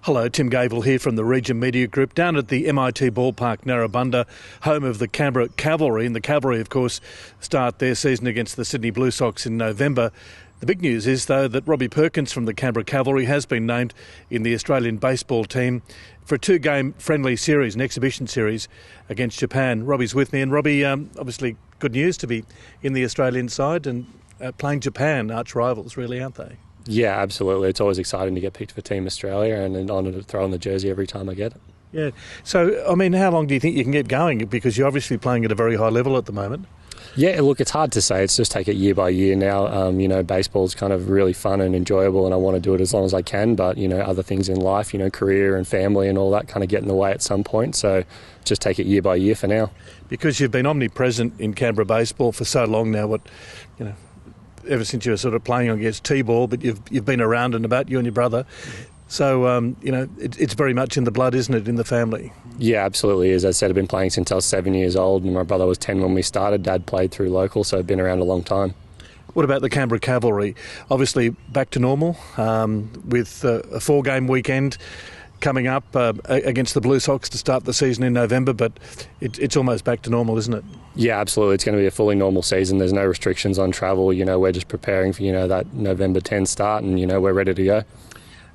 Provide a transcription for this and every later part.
Hello, Tim Gavel here from the Region Media Group down at the MIT Ballpark, Narrabundah, home of the Canberra Cavalry. And the Cavalry, of course, start their season against the Sydney Blue Sox in November. The big news is, though, that Robbie Perkins from the Canberra Cavalry has been named in the Australian baseball team for a two-game friendly series, an exhibition series against Japan. Robbie's with me, and Robbie, obviously good news to be in the Australian side and playing Japan, arch rivals, really, aren't they? Yeah, absolutely. It's always exciting to get picked for Team Australia and an honour to throw on the jersey every time I get it. Yeah. So, I mean, how long do you think you can get going? Because you're obviously playing at a very high level at the moment. Yeah, look, it's hard to say. It's just take it year by year now. Baseball's kind of really fun and enjoyable, and I want to do it as long as I can. But, other things in life, career and family and all that kind of get in the way at some point. So just take it year by year for now. Because you've been omnipresent in Canberra baseball for so long now, ever since you were sort of playing against T-ball, but you've been around and about, you and your brother. So, it's very much in the blood, isn't it, in the family? Yeah, absolutely. As I said, I've been playing since I was 7 years old, and my brother was 10 when we started. Dad played through local, so I've been around a long time. What about the Canberra Cavalry? Obviously back to normal with a four-game weekend coming up against the Blue Sox to start the season in November, but it's almost back to normal, isn't it? Yeah, absolutely. It's going to be a fully normal season. There's no restrictions on travel. We're just preparing for, that November 10 start, and, we're ready to go.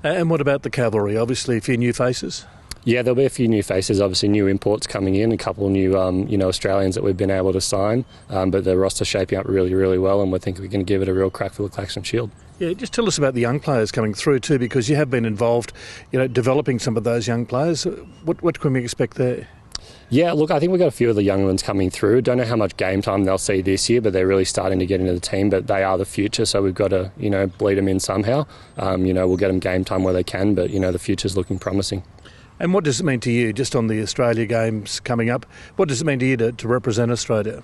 And what about the Cavalry? Obviously a few new faces? Yeah, there'll be a few new faces, obviously new imports coming in, a couple of new Australians that we've been able to sign, but the roster's shaping up really, really well, and we think we can give it a real crack for the Claxton Shield. Yeah, just tell us about the young players coming through too, because you have been involved, developing some of those young players. What can we expect there? Yeah, look, I think we've got a few of the young ones coming through. Don't know how much game time they'll see this year, but they're really starting to get into the team. But they are the future, so we've got to, bleed them in somehow. We'll get them game time where they can, but, the future's looking promising. And what does it mean to you, just on the Australia games coming up, what does it mean to you to represent Australia?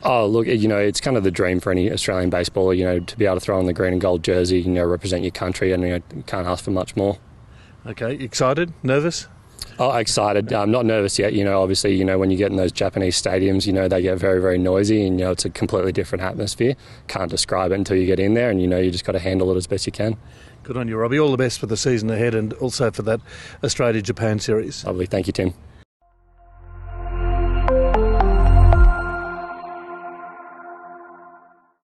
Oh, look, it's kind of the dream for any Australian baseballer, to be able to throw on the green and gold jersey, represent your country, and you can't ask for much more. Okay, excited? Nervous? Oh, excited. I'm not nervous yet. Obviously, when you get in those Japanese stadiums, they get very, very noisy, and, it's a completely different atmosphere. Can't describe it until you get in there, and, you just got to handle it as best you can. Good on you, Robbie. All the best for the season ahead and also for that Australia-Japan series. Lovely. Thank you, Tim.